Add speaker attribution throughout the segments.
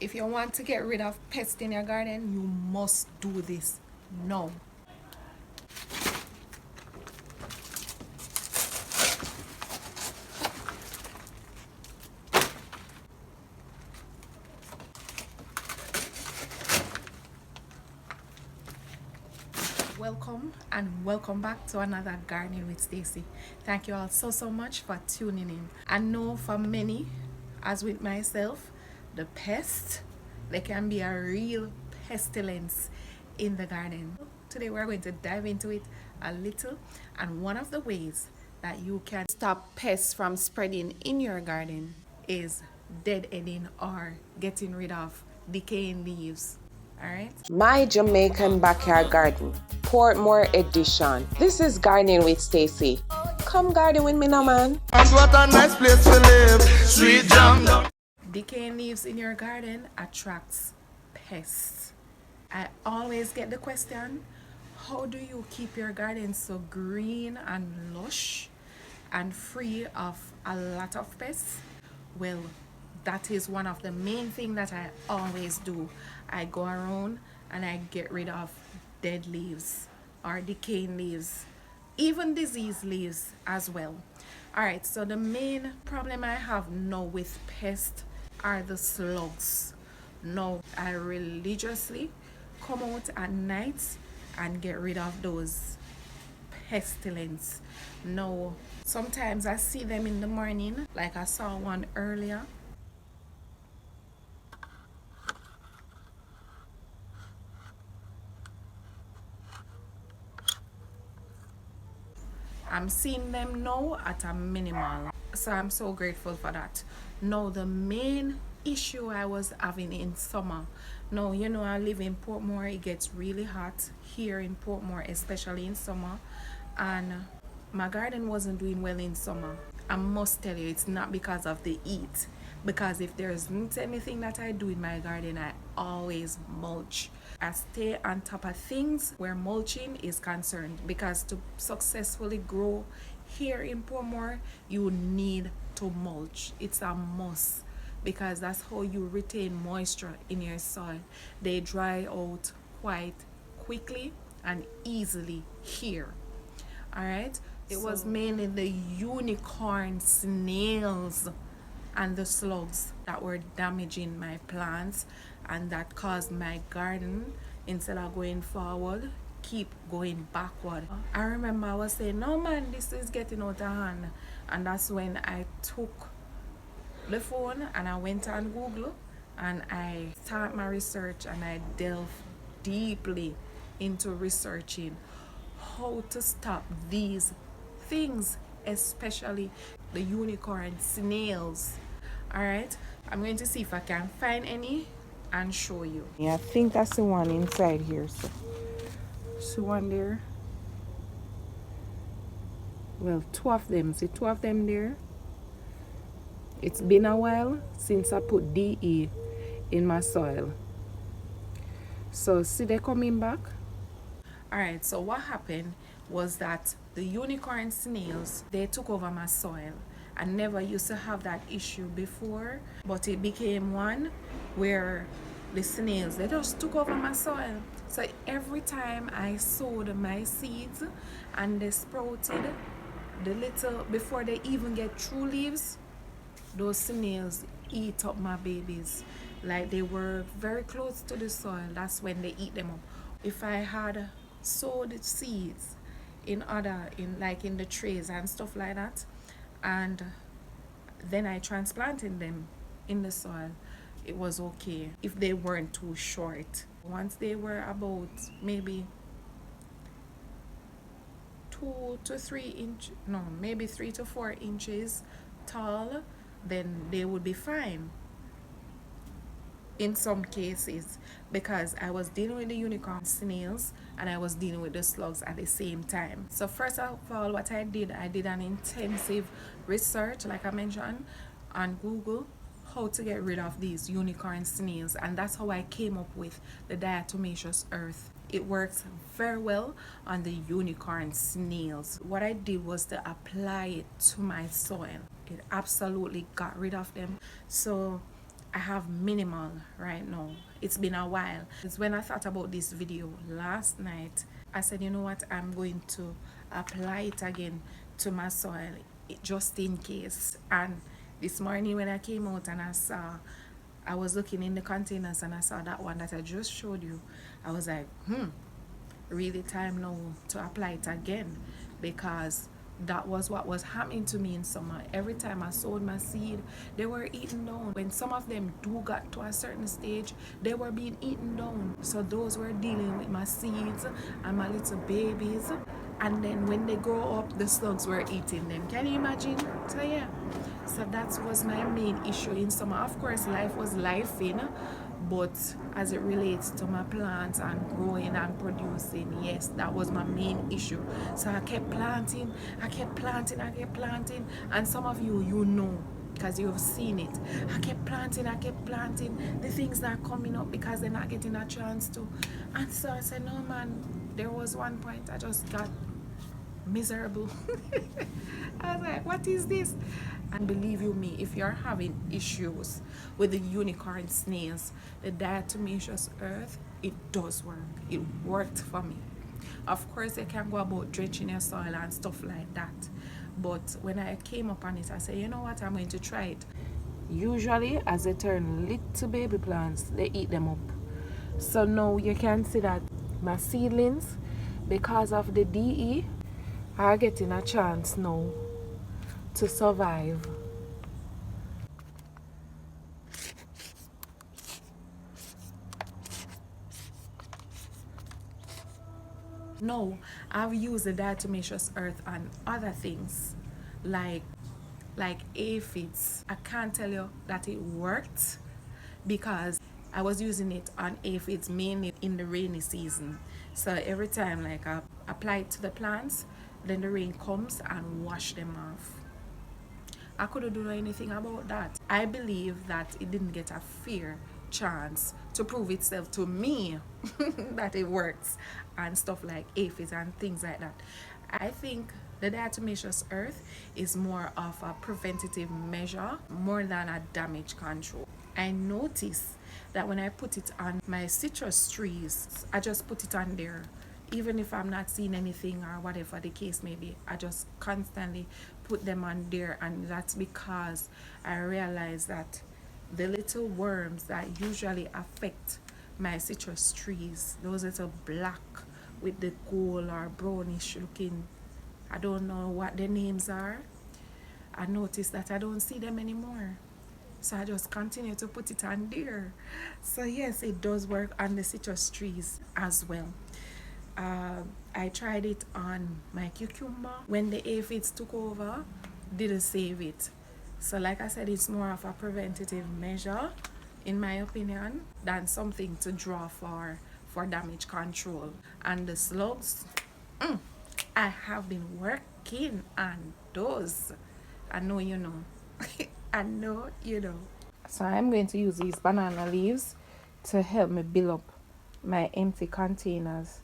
Speaker 1: If you want to get rid of pests in your garden, you must do this now. Welcome and welcome back to another Gardening with Stacey. Thank you all so much for tuning in. I know for many, as with myself, the pests, they can be a real pestilence in the garden. Today we're going to dive into it a little, and one of the ways that you can stop pests from spreading in your garden is deadheading or getting rid of decaying leaves. Alright?
Speaker 2: My Jamaican Backyard Garden, Portmore Edition. This is Gardening with Stacey. Come garden with me now, man.
Speaker 3: And what a nice place to live. Sweet jam.
Speaker 1: Decaying leaves in your garden attracts pests. I always get the question, how do you keep your garden so green and lush and free of a lot of pests? Well, that is one of the main things that I always do. I go around and I get rid of dead leaves or decaying leaves, even diseased leaves as well. Alright, so the main problem I have now with pests are the slugs. Now I religiously come out at night and get rid of those pestilence. Now sometimes I see them in the morning, like I saw one earlier. I'm seeing them now at a minimal, so I'm so grateful for that. Now the main issue I was having in summer, now you know I live in Portmore. It gets really hot here in Portmore, especially in summer, and my garden wasn't doing well in summer. I must tell you, it's not because of the heat, because if there isn't anything that I do in my garden, I always mulch. I stay on top of things where mulching is concerned, because to successfully grow here in Portmore, you need to mulch. It's a must, because that's how you retain moisture in your soil. They dry out quite quickly and easily here. All right, it was mainly the unicorn snails and the slugs that were damaging my plants, and that caused my garden, instead of going forward, keep going backward. I remember I was saying, no man, this is getting out of hand, and that's when I took the phone and I went on Google and I started my research, and I delved deeply into researching how to stop these things, especially the unicorn snails. All right, I'm going to see if I can find any and show you.
Speaker 2: Yeah, I think that's the one inside here. So,
Speaker 1: See one there? Well, two of them. See two of them there? It's been a while since I put DE in my soil. So see they coming back? Alright, so what happened was that the unicorn snails, they took over my soil. I never used to have that issue before, but it became one where the snails, they just took over my soil. So every time I sowed my seeds and they sprouted, the little, before they even get true leaves, those snails eat up my babies. Like they were very close to the soil, that's when they eat them up. If I had sowed seeds in the trays and stuff like that, and then I transplanted them in the soil, it was okay if they weren't too short. Once they were about maybe 2 to 3 inch, no, maybe 3 to 4 inches tall, then they would be fine in some cases, because I was dealing with the unicorn snails and I was dealing with the slugs at the same time. So first of all, what I did an intensive research, like I mentioned, on Google, how to get rid of these unicorn snails, and that's how I came up with the diatomaceous earth. It works very well on the unicorn snails. What I did was to apply it to my soil. It absolutely got rid of them. So I have minimal right now. It's been a while. It's when I thought about this video last night, I said, you know what, I'm going to apply it again to my soil just in case. And this morning when I came out and I was looking in the containers and I saw that one that I just showed you, I was like, really time now to apply it again, because that was what was happening to me in summer. Every time I sowed my seed, they were eaten down. When some of them do got to a certain stage, they were being eaten down. So those were dealing with my seeds and my little babies. And then when they grow up, the slugs were eating them. Can you imagine? So yeah, so that was my main issue in summer. Of course, life was life, you know, but as it relates to my plants and growing and producing, yes, that was my main issue. So I kept planting, and some of you know, because you've seen it. I kept planting, the things not coming up because they're not getting a chance to. And so I said, no man, there was one point I just got miserable. I was like, what is this? And believe you me, if you're having issues with the unicorn snails, the diatomaceous earth, it does work. It worked for me. Of course, you can go about drenching your soil and stuff like that, but when I came upon it, I said, you know what, I'm going to try it. Usually as they turn little baby plants, they eat them up. So now you can see that my seedlings, because of the DE, are getting a chance now to survive. No, I've used the diatomaceous earth on other things like aphids. I can't tell you that it worked because I was using it on aphids mainly in the rainy season. So every time like I apply it to the plants, then the rain comes and wash them off. I couldn't do anything about that. I believe that it didn't get a fair chance to prove itself to me that it works and stuff like aphids and things like that. I think the diatomaceous earth is more of a preventative measure more than a damage control. I notice that when I put it on my citrus trees, I just put it on there. Even if I'm not seeing anything or whatever the case may be, I just constantly put them on there. And that's because I realize that the little worms that usually affect my citrus trees, those little black with the gold or brownish looking, I don't know what their names are, I noticed that I don't see them anymore. So I just continue to put it on there. So yes, it does work on the citrus trees as well. I tried it on my cucumber. When the aphids took over, didn't save it. So like I said, it's more of a preventative measure, in my opinion, than something to draw for damage control. And the slugs, I have been working on those. I know you know. I know you know. So I'm going to use these banana leaves to help me build up my empty containers.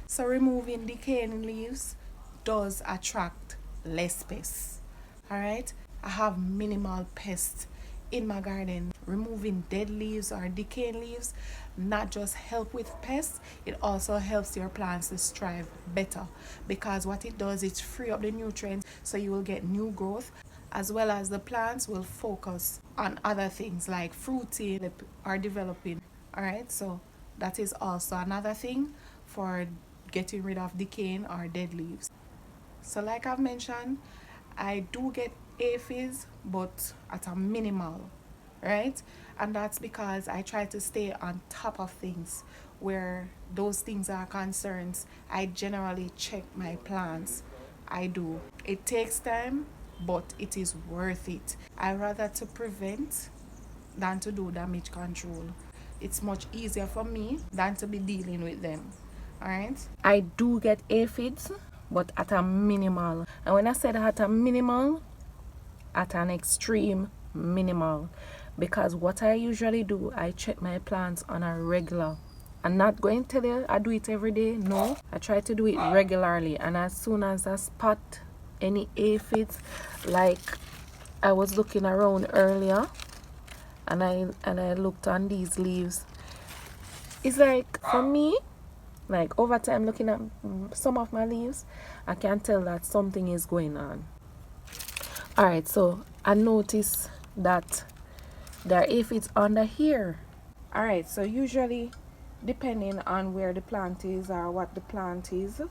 Speaker 1: So removing decaying leaves does attract less pests. Alright, I have minimal pests in my garden. Removing dead leaves or decaying leaves not just help with pests, it also helps your plants to thrive better, because what it does is free up the nutrients, so you will get new growth, as well as the plants will focus on other things like fruiting or developing. Alright, so that is also another thing for getting rid of decaying or dead leaves. So like I've mentioned, I do get aphids, but at a minimal, right? And that's because I try to stay on top of things. Where those things are concerns, I generally check my plants. I do. It takes time, but it is worth it. I rather to prevent than to do damage control. It's much easier for me than to be dealing with them. Alright, I do get aphids, but at a minimal. And when I said at a minimal, at an extreme minimal, because what I usually do, I check my plants on a regular I'm not going to tell you I do it every day. No, I try to do it regularly. And as soon as I spot any aphids, like I was looking around earlier, and I looked on these leaves. It's like for me, like over time looking at some of my leaves, I can tell that something is going on. All right, so I noticed that there are aphids under here. All right, so usually depending on where the plant is or what the plant is,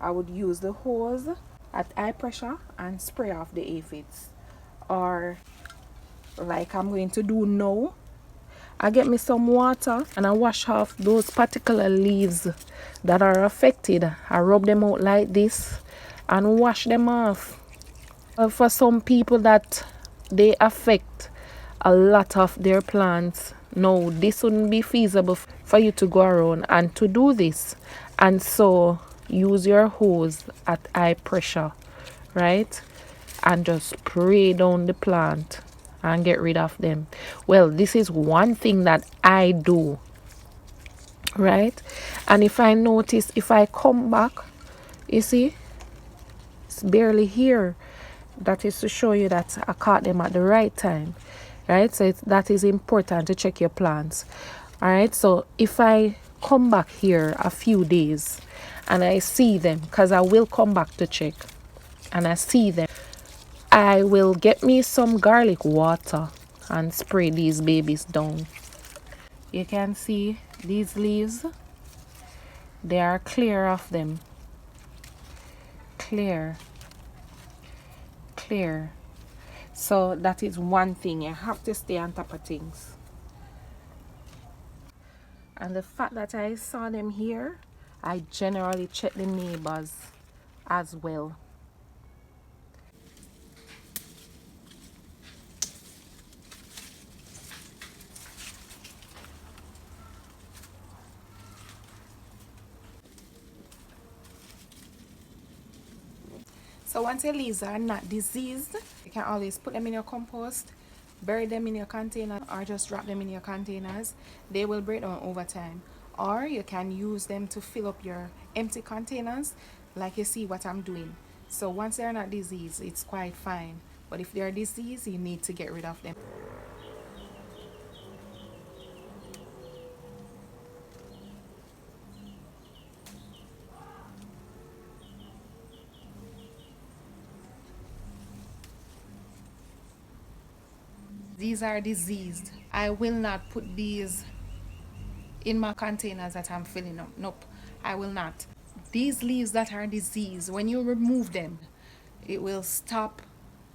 Speaker 1: I would use the hose at high pressure and spray off the aphids. Or like I'm going to do now, I get me some water and I wash off those particular leaves that are affected. I rub them out like this and wash them off. For some people that they affect a lot of their plants, no, this wouldn't be feasible for you to go around and to do this. And so use your hose at high pressure, right? And just spray down the plant and get rid of them. Well, this is one thing that I do, right? And if I notice, if I come back, you see, it's barely here. That is to show you that I caught them at the right time, right? So that is important to check your plants. All right, so if I come back here a few days and I see them, because I will come back to check, and I see them, I will get me some garlic water and spray these babies down. You can see these leaves, they are clear of them. Clear. So that is one thing, you have to stay on top of things. And the fact that I saw them here, I generally check the neighbors as well. So once your leaves are not diseased, you can always put them in your compost, bury them in your container, or just drop them in your containers. They will break down over time. Or you can use them to fill up your empty containers, like you see what I'm doing. So once they're not diseased, it's quite fine. But if they're diseased, you need to get rid of them. These are diseased. I will not put these in my containers that I'm filling up. Nope, I will not. These leaves that are diseased, when you remove them, it will stop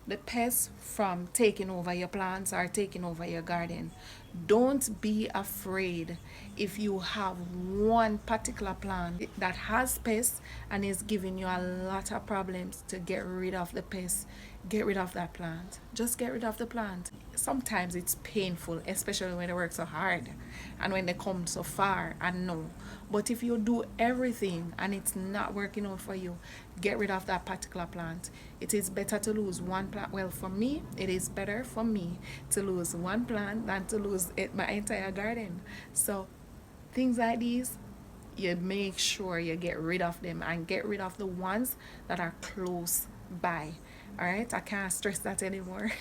Speaker 1: the pests from taking over your plants or taking over your garden. Don't be afraid if you have one particular plant that has pests and is giving you a lot of problems to get rid of the pests. Get rid of that plant. Just get rid of the plant. Sometimes it's painful, especially when they work so hard and when they come so far, and no. But if you do everything and it's not working out for you, get rid of that particular plant. It is better to lose one plant. Well, for me, it is better for me to lose one plant than to lose my entire garden. So things like these, you make sure you get rid of them and get rid of the ones that are close by. All right, I can't stress that anymore.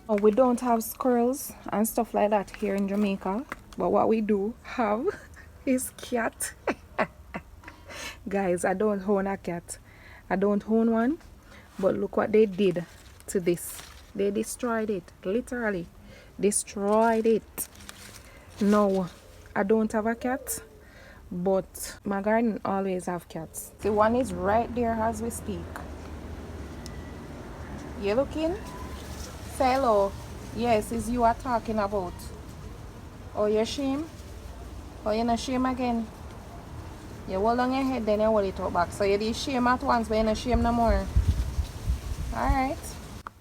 Speaker 1: We don't have squirrels and stuff like that here in Jamaica, but what we do have is cat. Guys, I don't own a cat. I don't own one, but look what they did to this. They destroyed it, literally destroyed it. No, I don't have a cat, but my garden always have cats. The one is right there as we speak. You looking? Say hello. Yes, it's you are talking about. Oh, you're shame? Oh, you're not shame again? You hold on your head, then you hold it up back. So you did shame at once, but you're not shame no more. Alright.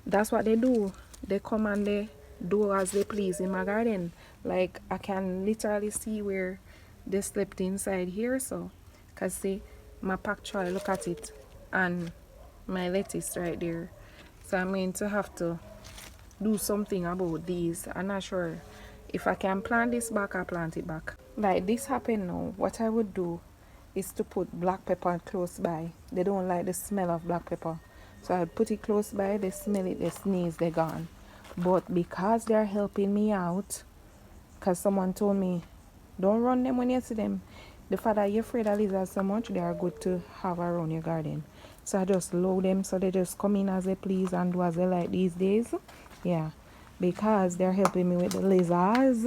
Speaker 1: That's what they do. They come and they do as they please in my garden. Like, I can literally see where they slept inside here. So, because see, my pak choy, look at it. And my lettuce right there. So I'm going to have to do something about these. I'm not sure if I can plant this back, I plant it back. Like this happened now, what I would do is to put black pepper close by. They don't like the smell of black pepper, so I'd put it close by. They smell it, they sneeze, they're gone. But because they're helping me out, because someone told me don't run them when you see them, the fact that you're afraid of lizards so much, they are good to have around your garden. So I just load them so they just come in as they please and do as they like these days. Yeah, because they're helping me with the lizards.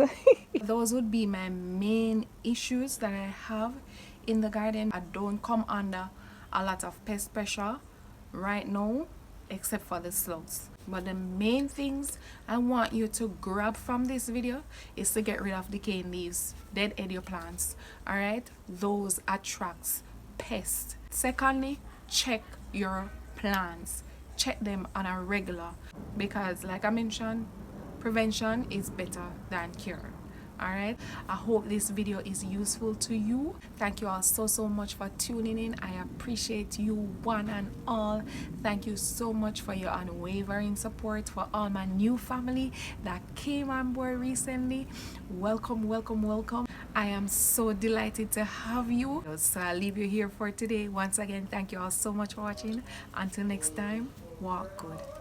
Speaker 1: Those would be my main issues that I have in the garden. I don't come under a lot of pest pressure right now, except for the slugs. But the main things I want you to grab from this video is to get rid of decaying leaves, dead edio plants. All right, those attracts pests. Secondly, check your plants. Check them on a regular, because like I mentioned, prevention is better than cure. All right, I hope this video is useful to you. Thank you all so much for tuning in. I appreciate you one and all. Thank you so much for your unwavering support. For all my new family that came on board recently, welcome. I am so delighted to have you. So I'll leave you here for today. Once again, thank you all so much for watching. Until next time, walk good.